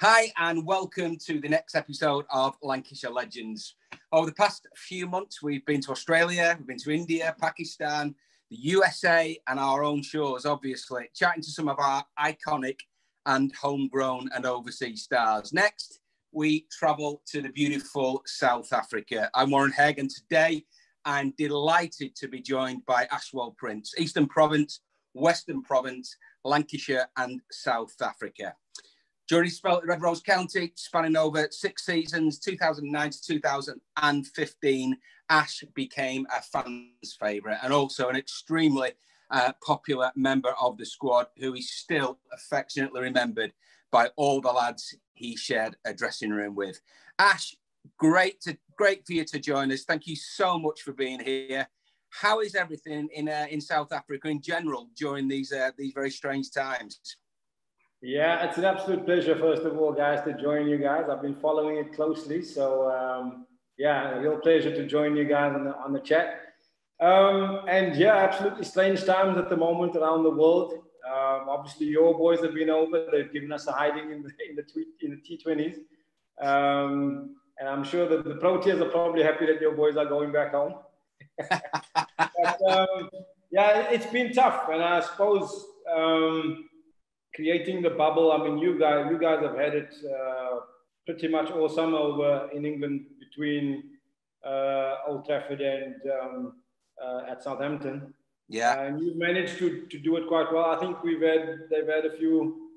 Hi, and welcome to the next episode of Lancashire Legends. Over the past few months, we've been to Australia, we've been to India, Pakistan, the USA, and our own shores, obviously, chatting to some of our iconic and homegrown and overseas stars. Next, we travel to the beautiful South Africa. I'm Warren Hegg, and today I'm delighted to be joined by Ashwell Prince, Eastern Province, Western Province, Lancashire, and South Africa. During his spell at Red Rose County, spanning over 6 seasons, 2009 to 2015, Ash became a fan's favourite and also an extremely popular member of the squad who is still affectionately remembered by all the lads he shared a dressing room with. Ash, great for you to join us. Thank you so much for being here. How is everything in South Africa in general during these very strange times? Yeah, it's an absolute pleasure, first of all, guys, to join you guys. I've been following it closely. So, yeah, a real pleasure to join you guys on the chat. And yeah, absolutely strange times at the moment around the world. Obviously, your boys have been over. They've given us a hiding in the T20s. And I'm sure that the Proteas are probably happy that your boys are going back home. But, yeah, it's been tough. And I suppose... creating the bubble. I mean, you guys have had it pretty much all summer over in England between Old Trafford and at Southampton. Yeah, and you've managed to do it quite well. I think they've had a few.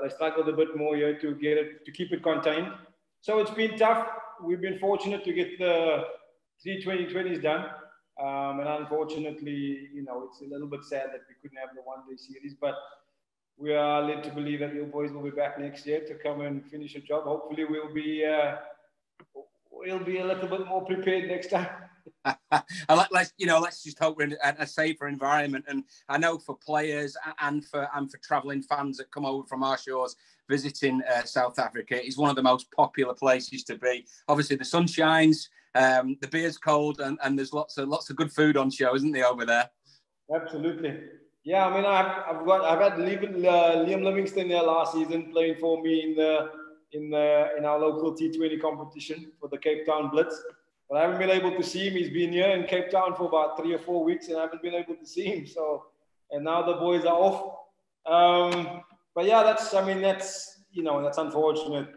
They struggled a bit more here to keep it contained. So it's been tough. We've been fortunate to get the 3 2020s done. And unfortunately, it's a little bit sad that we couldn't have the one-day series, but we are led to believe that your boys will be back next year to come and finish a job. Hopefully, we'll be a little bit more prepared next time. Let's just hope we're in a safer environment. And I know for players and for travelling fans that come over from our shores visiting South Africa, it's one of the most popular places to be. Obviously, the sun shines, the beer's cold, and there's lots of good food on show, isn't there, over there? Absolutely. Yeah, I mean, I've had Liam Livingston there last season playing for me in our local T20 competition for the Cape Town Blitz. But I haven't been able to see him. He's been here in Cape Town for about 3 or 4 weeks, and I haven't been able to see him. So, and now the boys are off. But yeah, that's unfortunate.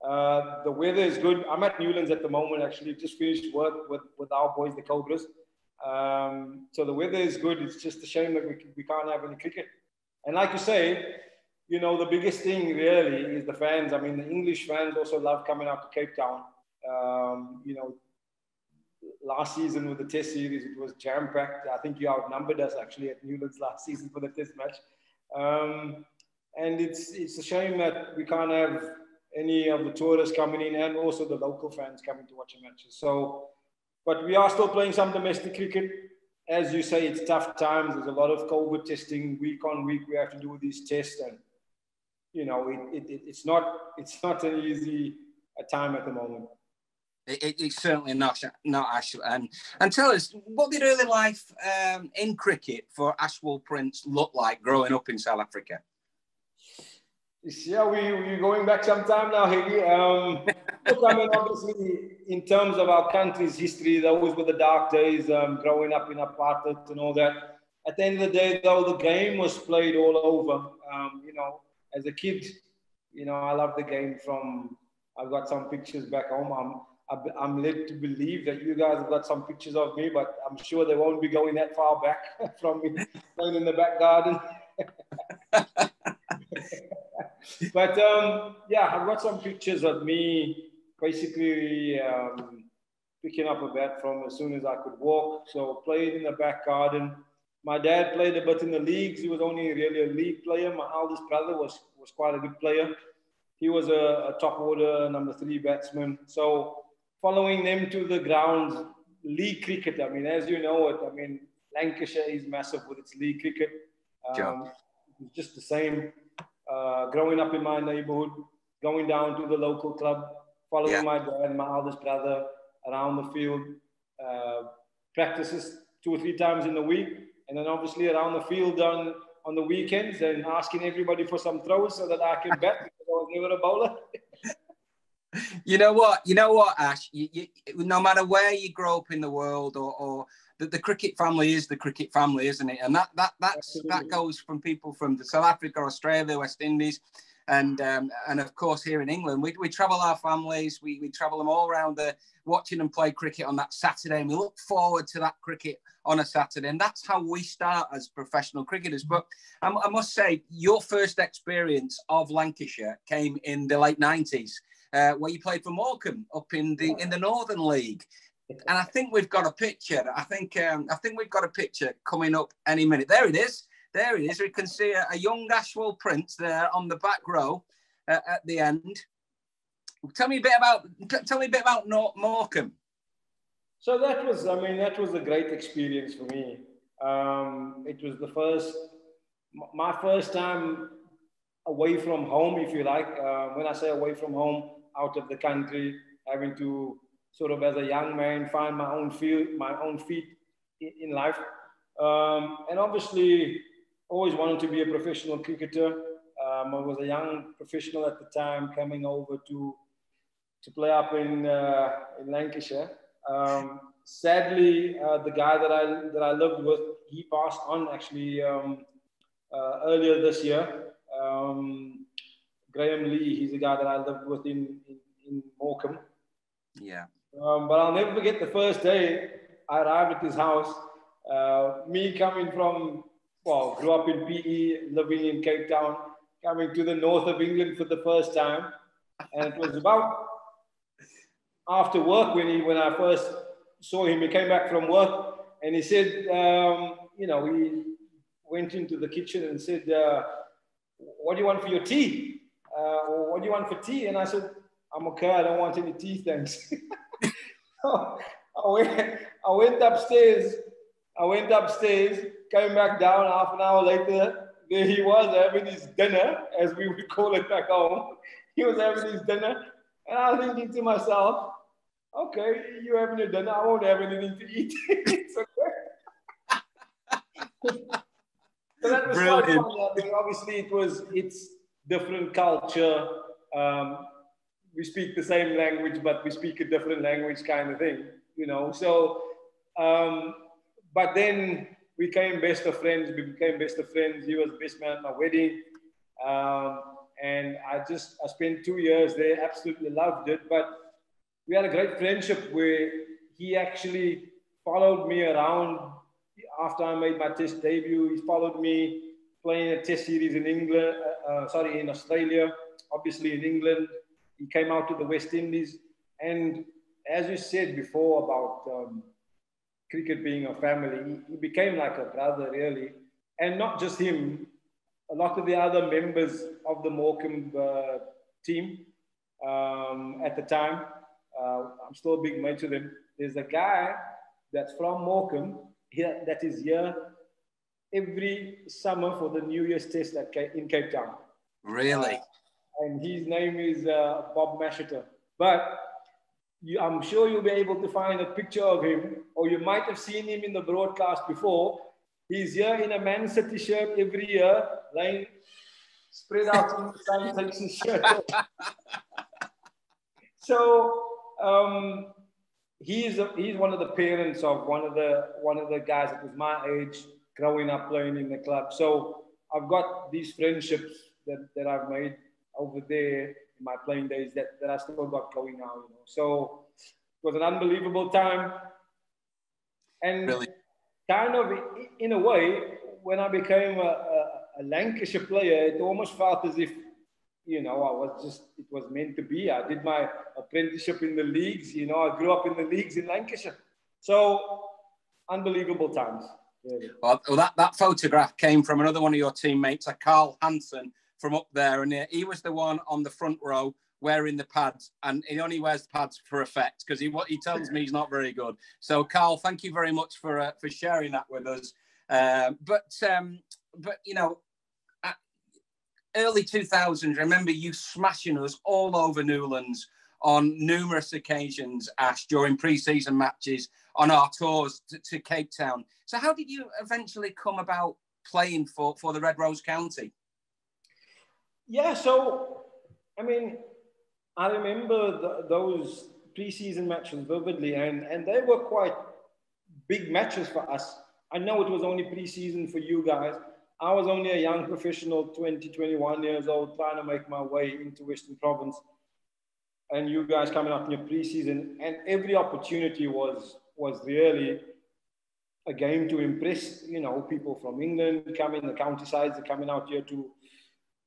The weather is good. I'm at Newlands at the moment. Actually, just finished work with our boys, the Cobras. So the weather is good. It's just a shame that we can't have any cricket. And like you say, the biggest thing really is the fans. I mean, the English fans also love coming out to Cape Town. Last season with the Test series, it was jam-packed. I think you outnumbered us actually at Newlands last season for the Test match. And it's a shame that we can't have any of the tourists coming in and also the local fans coming to watch the matches. So. But we are still playing some domestic cricket. As you say, it's tough times. There's a lot of COVID testing week on week. We have to do these tests, and it's not an easy time at the moment. It's certainly not Ashwell. And tell us, what did early life in cricket for Ashwell Prince look like growing up in South Africa? Yeah, we're going back some time now, Higgy. Look, I mean, obviously, in terms of our country's history, those were the dark days, growing up in apartheid and all that. At the end of the day, though, the game was played all over. As a kid, I love the game I've got some pictures back home. I'm led to believe that you guys have got some pictures of me, but I'm sure they won't be going that far back from me playing in the back garden. But yeah, I've got some pictures of me basically picking up a bat from as soon as I could walk. So played in the back garden. My dad played a bit in the leagues. He was only really a league player. My eldest brother was quite a good player. He was a top order number 3 batsman. So following them to the grounds, league cricket. I mean, as you know it, I mean, Lancashire is massive with its league cricket. It's just the same. Growing up in my neighborhood, going down to the local club, following my dad and my eldest brother around the field, practices 2 or 3 times in the week, and then obviously around the field on on the weekends and asking everybody for some throws so that I can bat because I was never a bowler. You know what, Ash? No matter where you grow up in the world, or the cricket family is the cricket family, isn't it? And that goes from people from South Africa, Australia, West Indies, and of course here in England. We travel our families. We travel them all around watching them play cricket on that Saturday, and we look forward to that cricket on a Saturday. And that's how we start as professional cricketers. But I must say, your first experience of Lancashire came in the late 90s. Where you played for Morecambe up in the Northern League, and I think we've got a picture. I think we've got a picture coming up any minute. There it is. There it is. We can see a young Ashwell Prince there on the back row at the end. Tell me a bit about Morecambe. So that was a great experience for me. It was my first time away from home, if you like. When I say away from home, out of the country, having to sort of, as a young man, find my own feet in life. And obviously, always wanted to be a professional cricketer. I was a young professional at the time, coming over to play up in Lancashire. Sadly, the guy that I lived with, he passed on actually earlier this year. Graham Lee, he's the guy that I lived with in Morecambe. Yeah. But I'll never forget the first day I arrived at his house. Me coming from, grew up in PE, living in Cape Town, coming to the north of England for the first time. And it was about after work when I first saw him. He came back from work and he said, he went into the kitchen and said, what do you want for your tea? Or what do you want for tea? And I said, I'm okay, I don't want any tea, thanks. So I went upstairs, came back down. Half an hour later, there he was having his dinner, as we would call it back home. He was having his dinner. And I was thinking to myself, okay, you're having your dinner, I won't have anything to eat. It's okay. So that was quite fun. I mean, obviously, it's different culture. We speak the same language, but we speak a different language, kind of thing, So, but then we became best of friends. He was best man at my wedding, and I spent 2 years there. Absolutely loved it. But we had a great friendship where he actually followed me around. After I made my test debut, he followed me playing a test series in in Australia, obviously in England. He came out to the West Indies. And as you said before about cricket being a family, he became like a brother, really. And not just him, a lot of the other members of the Morecambe team at the time, I'm still a big mate to them. There's a guy that's from Morecambe here that is here every summer for the New Year's test in Cape Town. Really? And his name is Bob Masheter. But I'm sure you'll be able to find a picture of him, or you might have seen him in the broadcast before. He's here in a Man City shirt every year, lying spread out in the sun, takes his shirt off. So he's one of the parents of one of the guys that was my age, growing up playing in the club. So I've got these friendships that I've made over there in my playing days that I still got going now. So it was an unbelievable time. And really? Kind of in a way, when I became a Lancashire player, it almost felt as if, it was meant to be. I did my apprenticeship in the leagues, I grew up in the leagues in Lancashire. So unbelievable times. Really. Well, that photograph came from another one of your teammates, Carl Hansen, from up there. And he was the one on the front row wearing the pads, and he only wears pads for effect because he tells me he's not very good. So Carl, thank you very much for sharing that with us. But early 2000s, remember you smashing us all over Newlands on numerous occasions, Ash, during pre-season matches on our tours to Cape Town. So how did you eventually come about playing for the Red Rose County? Yeah, so, I mean, I remember those pre-season matches vividly, and they were quite big matches for us. I know it was only pre-season for you guys. I was only a young professional, 20, 21 years old, trying to make my way into Western Province. And you guys coming up in your pre-season, and every opportunity was really a game to impress, you know, people from England coming, the county sides are coming out here to,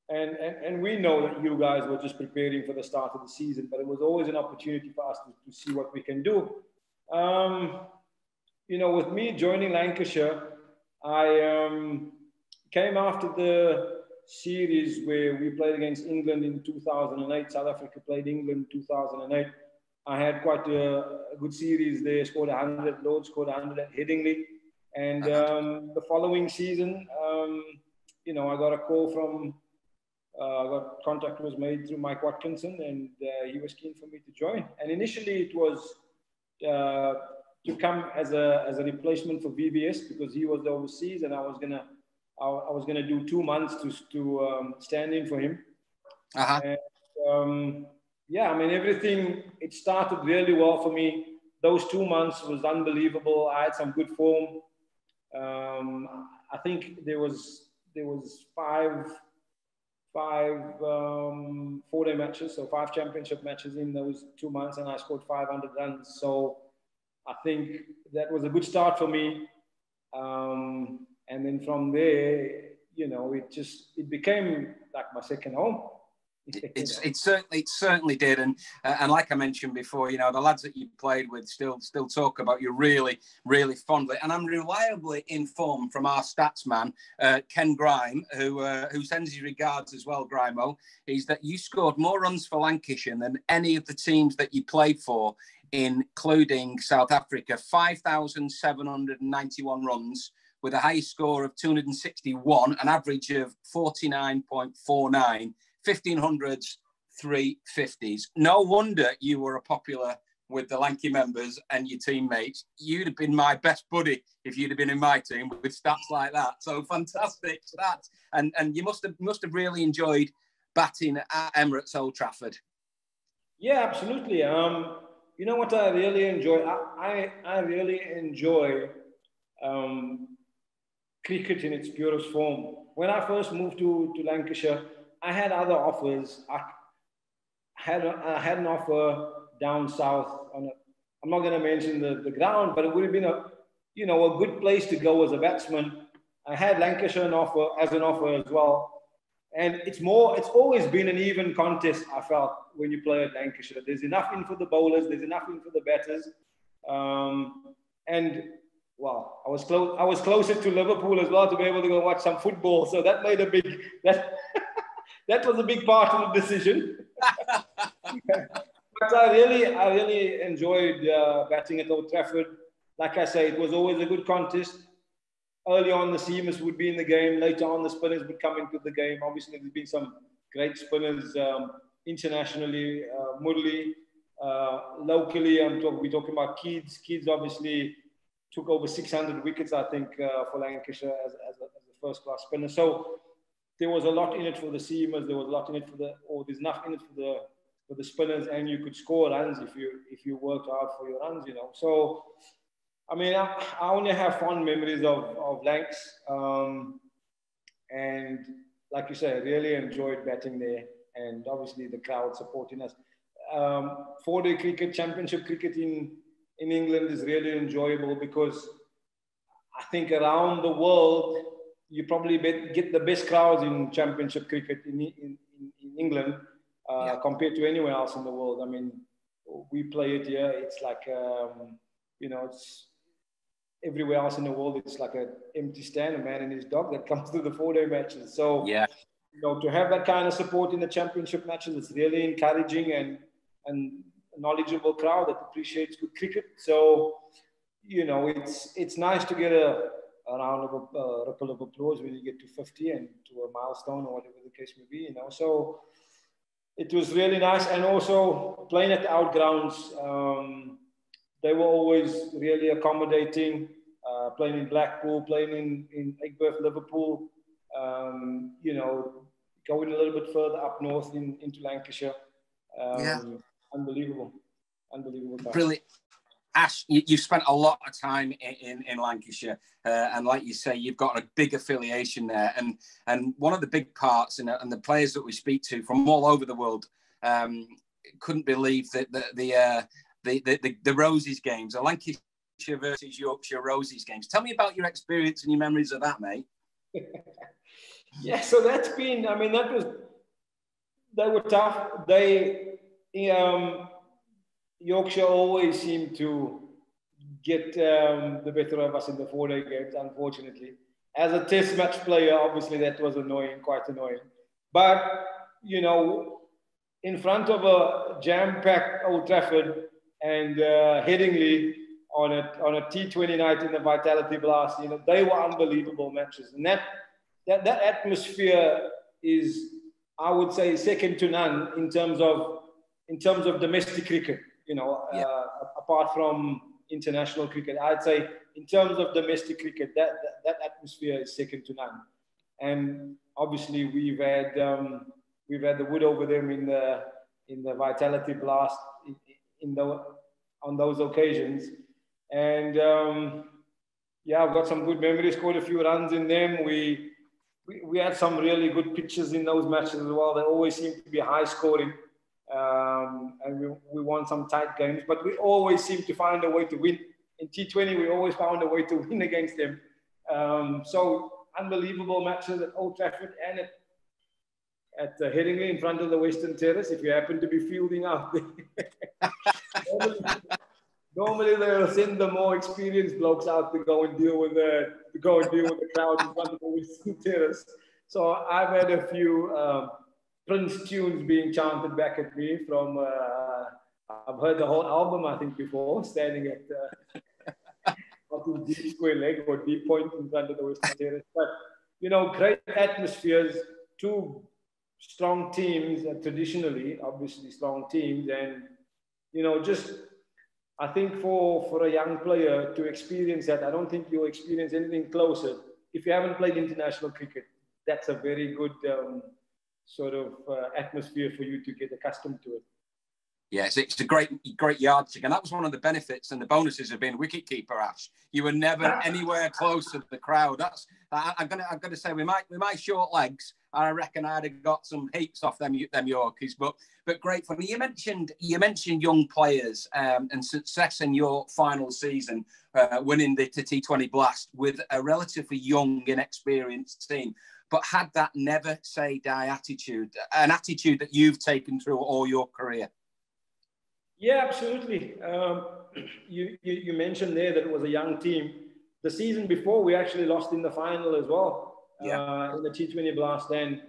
and we know that you guys were just preparing for the start of the season, but it was always an opportunity for us to see what we can do. You know, with me joining Lancashire, I came after the series where we played against England in 2008. South Africa played England in 2008. I had quite a good series there, scored 100, Lord scored 100 at Headingley. And the following season, you know, I got a call from, contact was made through Mike Watkinson, and he was keen for me to join. And initially it was to come as a replacement for VBS, because he was overseas, and I was gonna do 2 months to stand in for him. And, yeah, I mean, everything, it started really well for me. Those 2 months was unbelievable. I had some good form. I think there was 5 4-day matches, so 5 championship matches in those 2 months, and I scored 500 runs. So I think that was a good start for me. And then from there, you know, it became like my second home. It certainly did, and like I mentioned before, you know, the lads that you played with still talk about you really fondly. And I'm reliably informed from our stats man, Ken Grime, who sends his regards as well, Grimo, is that you scored more runs for Lancashire than any of the teams that you played for, including South Africa. 5,791 runs with a high score of 261, an average of 49.49. 1500s, 350s. No wonder you were popular with the Lanky members and your teammates. You'd have been my best buddy if you'd have been in my team with stats like that. So fantastic stats. And you must have really enjoyed batting at Emirates Old Trafford. Yeah, absolutely. You know what I really enjoy? I really enjoy cricket in its purest form. When I first moved to Lancashire, I had other offers. I had an offer down south I'm not going to mention the ground, but it would have been a good place to go as a batsman. I had Lancashire as an offer as well. And it's always been an even contest, I felt, when you play at Lancashire. There's enough in for the bowlers, there's enough in for the batters. And well, I was closer to Liverpool as well to be able to go watch some football. So that made that was a big part of the decision. But I really enjoyed batting at Old Trafford. Like I say, it was always a good contest. Early on, the seamers would be in the game. Later on, the spinners would come into the game. Obviously, there's been some great spinners internationally. Murli, locally, we're talking about Keeds. Keeds obviously took over 600 wickets, I think, for Lancashire as a first-class spinner. So there was a lot in it for the seamers. There was a lot in it there's enough in it for the spinners, and you could score runs if you worked hard for your runs, you know. So, I mean, I only have fond memories of Lancs, and like you say, I really enjoyed batting there, and obviously the crowd supporting us. 4-day cricket, championship cricket in England is really enjoyable, because I think around the world, you probably get the best crowds in championship cricket in England compared to anywhere else in the world. I mean, we play it here. It's like, it's everywhere else in the world. It's like an empty stand, a man and his dog that comes to the 4-day matches. So, yeah, to have that kind of support in the championship matches, it's really encouraging and a knowledgeable crowd that appreciates good cricket. So, it's nice to get a round of ripple of applause when you get to 50 and to a milestone or whatever the case may be, So it was really nice. And also playing at the outgrounds, they were always really accommodating. playing in Blackpool, playing in Aigburth, Liverpool, you know, going a little bit further up north into Lancashire. Unbelievable time. Brilliant. Ash, you've spent a lot of time in Lancashire, and like you say, you've got a big affiliation there. And one of the big parts, and the players that we speak to from all over the world, couldn't believe that the Roses games, the Lancashire versus Yorkshire Roses games. Tell me about your experience and your memories of that, mate. Yeah, so that's been. I mean, they were tough. Yorkshire always seemed to get the better of us in the 4-day games, unfortunately. As a test match player, obviously that was annoying, quite annoying. But, you know, in front of a jam-packed Old Trafford and Headingley on a T20 night in the Vitality Blast, you know, they were unbelievable matches. And that atmosphere is, I would say, second to none in terms of domestic cricket. You know, apart from international cricket, I'd say in terms of domestic cricket, that atmosphere is second to none. And obviously, we've had the wood over them in the Vitality Blast on those occasions. And I've got some good memories. Scored a few runs in them. We had some really good pitches in those matches as well. They always seemed to be high scoring. And we won some tight games, but we always seem to find a way to win. In T20, we always found a way to win against them. So unbelievable matches at Old Trafford and at Headingley in front of the Western Terrace, if you happen to be fielding out there. Normally they'll send the more experienced blokes out to go and deal with the crowd in front of the Western Terrace. So I've had a few Prince tunes being chanted back at me from, I've heard the whole album, I think, before, standing at Deep Square Leg or Deep Point in front of the Western Terrace. But, you know, great atmospheres, two strong teams, traditionally, obviously strong teams. And, you know, just, I think for a young player to experience that, I don't think you'll experience anything closer. If you haven't played international cricket, that's a very good sort of atmosphere for you to get accustomed to it. Yes, it's a great yardstick, and that was one of the benefits and the bonuses of being wicketkeeper, Ash. You were never anywhere close to the crowd. I'm gonna say with my short legs, I reckon I'd have got some heaps off them Yorkies. But great fun. You mentioned young players and success in your final season, winning the T20 Blast with a relatively young, inexperienced team. But had that never say die attitude, an attitude that you've taken through all your career? Yeah, absolutely. You mentioned there that it was a young team. The season before, we actually lost in the final as well, in the T20 Blast. And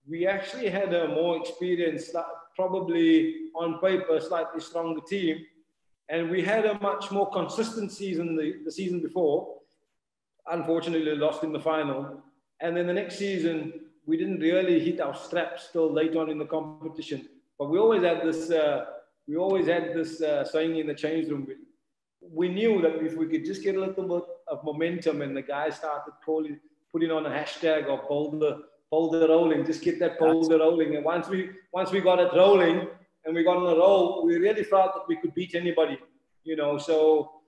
we actually had a more experienced, probably on paper, slightly stronger team. And we had a much more consistent season the season before. Unfortunately, lost in the final. And then the next season, we didn't really hit our straps till late on in the competition. But we always had this saying in the change room. We knew that if we could just get a little bit of momentum, and the guys started putting on a hashtag of boulder rolling, just get that boulder rolling. And once we got it rolling and we got on a roll, we really felt that we could beat anybody, you know. So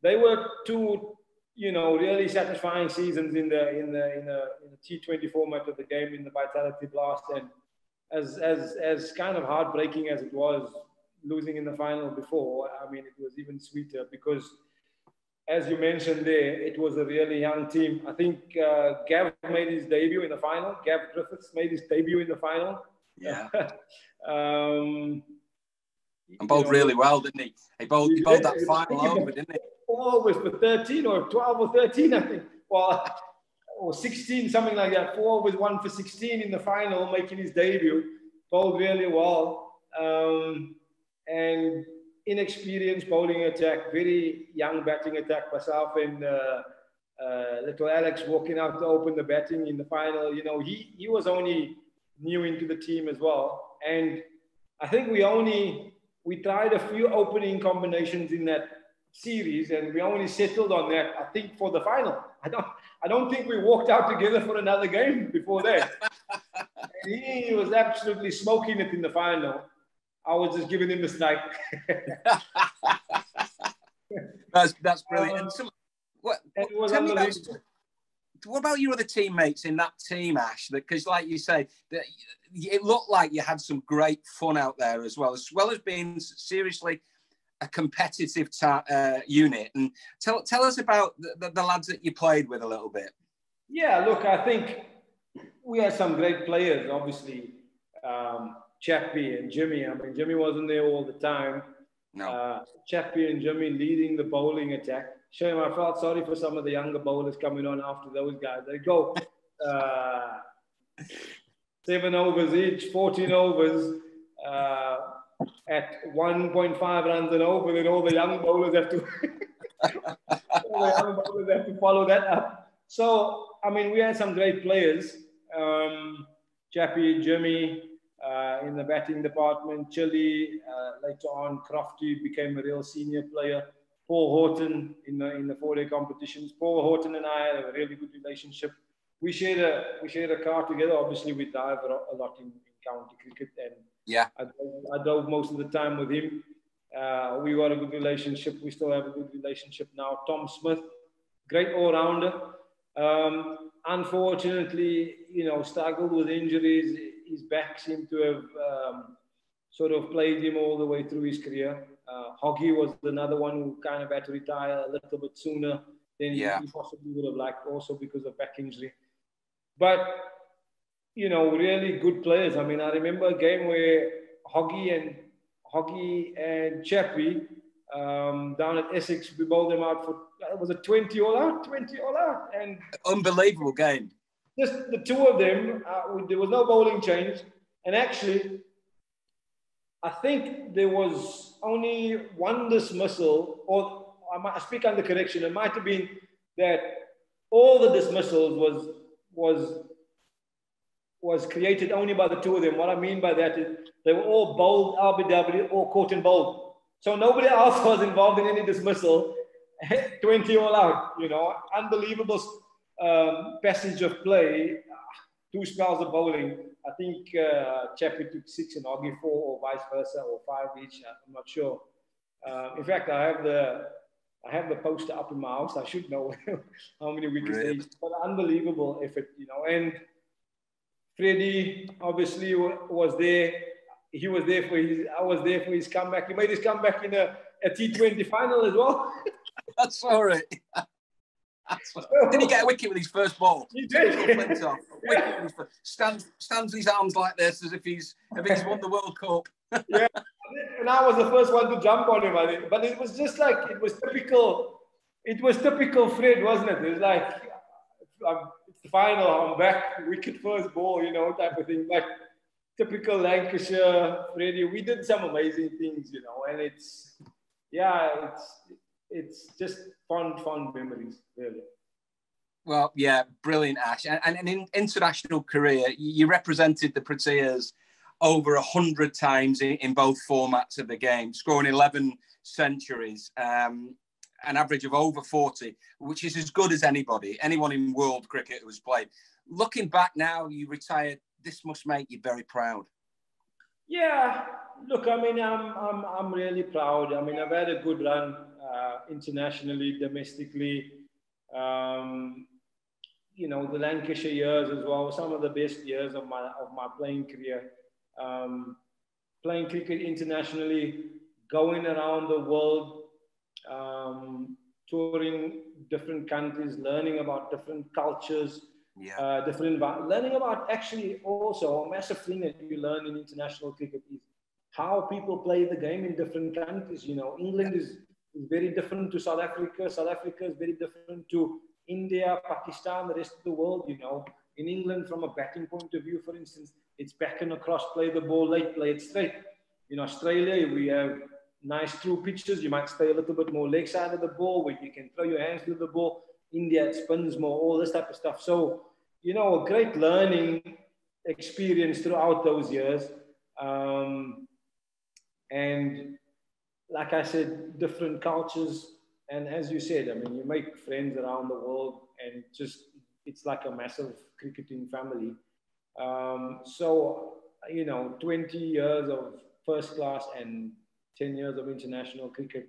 they were two, you know, really satisfying seasons in the T20 format of the game, in the Vitality Blast. And as kind of heartbreaking as it was losing in the final before, I mean, it was even sweeter because, as you mentioned there, it was a really young team. I think Gav made his debut in the final. Gav Griffiths made his debut in the final. Yeah. And bowled really well, didn't he? He bowled that final over, didn't he? 4 overs for 13 or 12 or 13, I think. Well, or 16, something like that. 4 overs, 1 for 16 in the final, making his debut. Bowled really well. And inexperienced bowling attack, very young batting attack, myself and little Alex walking out to open the batting in the final. You know, he was only new into the team as well. And I think we tried a few opening combinations in that series, and we only settled on that, I think, for the final. I don't think we walked out together for another game before that. And he was absolutely smoking it in the final. I was just giving him the strike. That's brilliant. What about your other teammates in that team, Ash? Because, like you say, it looked like you had some great fun out there as well as being seriously a competitive unit. And tell us about the lads that you played with a little bit. Yeah, look, I think we had some great players, obviously. Chappie and Jimmy. I mean, Jimmy wasn't there all the time. No. Chappie and Jimmy leading the bowling attack. Shame, I felt sorry for some of the younger bowlers coming on after those guys. They go 7 overs each, 14 overs at 1.5 runs an over, then all the young bowlers have to follow that up. So, I mean, we had some great players. Chappie, Jimmy, in the batting department, Chili, later on, Crofty became a real senior player. Paul Horton in the 4-day competitions. Paul Horton and I had a really good relationship. We shared a car together. Obviously, we dive a lot in county cricket, and yeah, I dove most of the time with him. We got a good relationship. We still have a good relationship now. Tom Smith, great all-rounder. Unfortunately, struggled with injuries. His back seemed to have sort of played him all the way through his career. Hoggy was another one who kind of had to retire a little bit sooner than he possibly would have liked, also because of back injury. But, really good players. I mean, I remember a game where Hoggy and Chappie down at Essex, we bowled them out for, was it 20 all out? And unbelievable game. Just the two of them, there was no bowling change. And actually, I think there was only one dismissal, or I might speak under correction. It might have been that all the dismissals was created only by the two of them. What I mean by that is they were all bowled RBW or caught and bowled. So nobody else was involved in any dismissal. 20 all out, unbelievable passage of play. 2 spells of bowling. I think Chappie took 6 and Hoggy 4, or vice versa, or 5 each. I'm not sure. In fact, I have the poster up in my house. I should know how many wickets they each. But unbelievable effort, And Freddie obviously was there. He was there I was there for his comeback. He made his comeback in a T20 final as well. That's all right. Did he get a wicket with his first ball? He did. Stands his arms like this as if he's won the World Cup. Yeah, and I was the first one to jump on him, I think. But it was just like, it was typical Fred, wasn't it? It was like, it's the final, I'm back, wicket first ball, type of thing. Like typical Lancashire, Freddie. We did some amazing things, and it's just fun memories, really. Well, yeah, brilliant, Ash. And in international career, you represented the Proteas over 100 times in both formats of the game, scoring 11 centuries, an average of over 40, which is as good as anyone in world cricket who has played. Looking back now, you retired. This must make you very proud. Yeah, look, I mean, I'm really proud. I mean, I've had a good run internationally, domestically. The Lancashire years as well, some of the best years of my playing career. Playing cricket internationally, going around the world, touring different countries, learning about different cultures, learning about, actually also a massive thing that you learn in international cricket is how people play the game in different countries. England is very different to South Africa. South Africa is very different to India, Pakistan, the rest of the world. In England, from a batting point of view, for instance, it's back and across, play the ball late, play it straight. In Australia, we have nice through pitches. You might stay a little bit more leg side of the ball where you can throw your hands to the ball. India, it spins more, all this type of stuff. So, a great learning experience throughout those years. And like I said, different cultures, And as you said, I mean, you make friends around the world, and just it's like a massive cricketing family. So, 20 years of first class and 10 years of international cricket,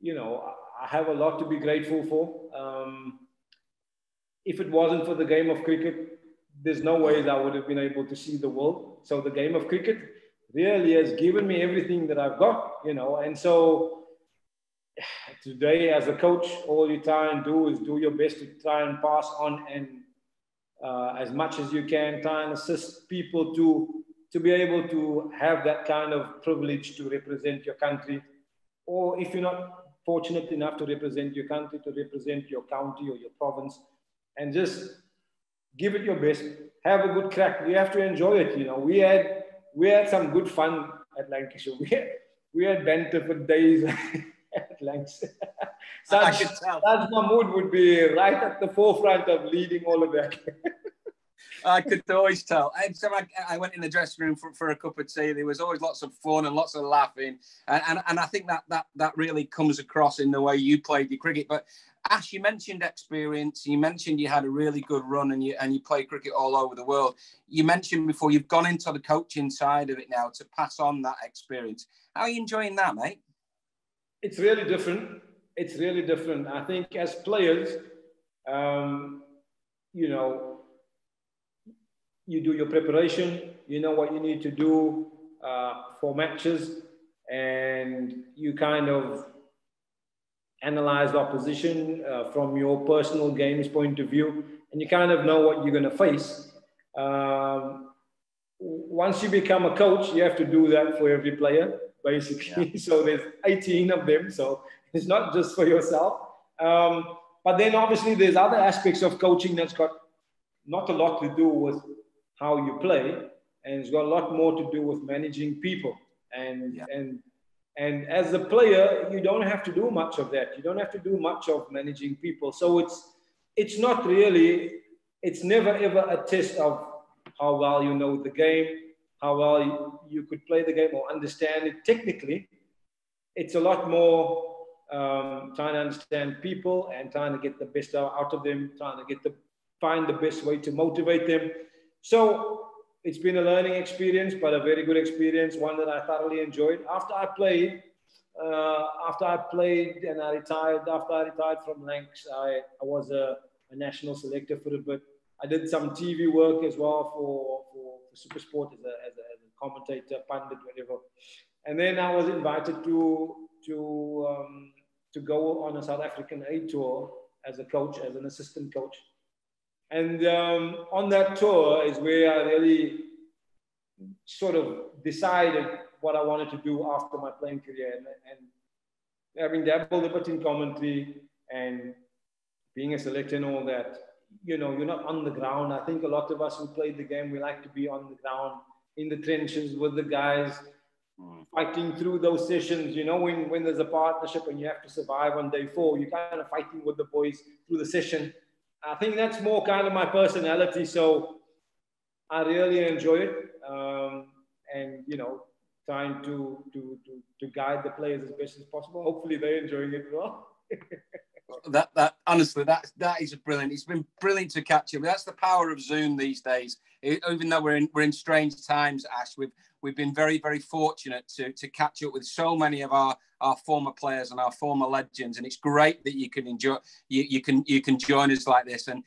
I have a lot to be grateful for. If it wasn't for the game of cricket, there's no ways I would have been able to see the world. So the game of cricket really has given me everything that I've got, and so today as a coach, all you try and do is do your best to try and pass on, and as much as you can, try and assist people to be able to have that kind of privilege to represent your country, or if you're not fortunate enough to represent your country, to represent your county or your province, and just give it your best, have a good crack. You have to enjoy it. We had some good fun at Lancashire. We had banter for days at Lancashire. Such Mahmood would be right at the forefront of leading all of that. I could always tell. So I went in the dressing room for a cup of tea. There was always lots of fun and lots of laughing. And I think that really comes across in the way you played your cricket. But Ash, you mentioned experience. You mentioned you had a really good run and you play cricket all over the world. You mentioned before you've gone into the coaching side of it now to pass on that experience. How are you enjoying that, mate? It's really different. It's really different. I think as players, you do your preparation, you know what you need to do for matches, and you kind of analyze the opposition from your personal games point of view, and you kind of know what you're going to face. Once you become a coach, you have to do that for every player, basically. Yeah. So there's 18 of them, so it's not just for yourself. But then obviously there's other aspects of coaching that's got not a lot to do with how you play, and it's got a lot more to do with managing people. And as a player, you don't have to do much of that. You don't have to do much of managing people. So it's not really, it's never ever a test of how well you know the game, how well you could play the game or understand it technically. It's a lot more trying to understand people and trying to get the best out of them, trying to find the best way to motivate them. So it's been a learning experience, but a very good experience, one that I thoroughly enjoyed. After I played and I retired, after I retired from Lancs, I was a national selector for a bit. I did some TV work as well for Supersport as a commentator, pundit, whatever. And then I was invited to go on a South African A tour as a coach, as an assistant coach. And on that tour is where I really sort of decided what I wanted to do after my playing career. And having dabbled a bit in commentary and being a selector and all that, you're not on the ground. I think a lot of us who played the game, we like to be on the ground, in the trenches with the guys, fighting through those sessions. When there's a partnership and you have to survive on day 4, you're kind of fighting with the boys through the session. I think that's more kind of my personality, so I really enjoy it, and trying to guide the players as best as possible. Hopefully, they're enjoying it as well. That honestly, that is brilliant. It's been brilliant to catch you. That's the power of Zoom these days. Even though we're in strange times, Ash, we've been very, very fortunate to catch up with so many of our former players and our former legends, and it's great that you can enjoy. You can join us like this, and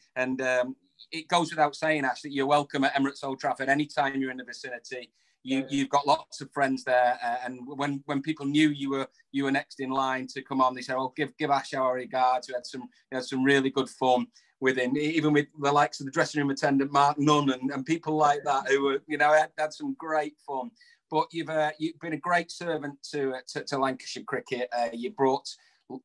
it goes without saying, Ash, that you're welcome at Emirates Old Trafford anytime you're in the vicinity. You've got lots of friends there, and when people knew you were next in line to come on, they said, "Oh, give Ash our regards." We had some really good fun with him, even with the likes of the dressing room attendant Mark Nunn and people like that who were had some great fun. But you've been a great servant to Lancashire cricket. You brought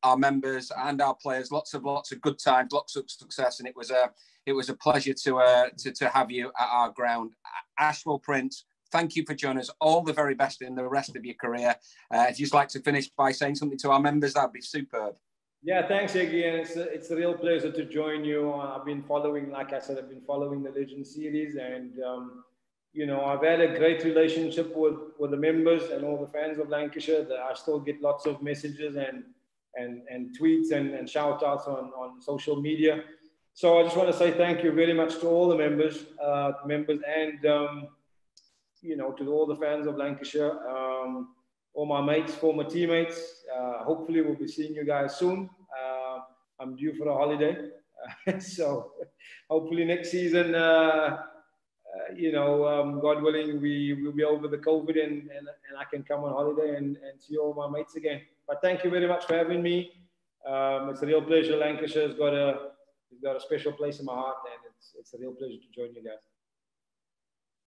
our members and our players lots of good times, lots of success, and it was a pleasure to have you at our ground. Ashwell Prince, thank you for joining us. All the very best in the rest of your career. If you'd just like to finish by saying something to our members, that'd be superb. Yeah, thanks, Eggy. And it's a real pleasure to join you. I've been following, like I said, the Legend series, and I've had a great relationship with the members and all the fans of Lancashire. I still get lots of messages tweets and shout outs on social media. So I just want to say thank you very much to all the members and, you know, to all the fans of Lancashire, all my mates, former teammates. Hopefully we'll be seeing you guys soon. I'm due for a holiday. So hopefully next season, you know, God willing, we will be over the COVID and I can come on holiday and see all my mates again. But thank you very much for having me. It's a real pleasure. Lancashire's got a special place in my heart, and it's a real pleasure to join you guys.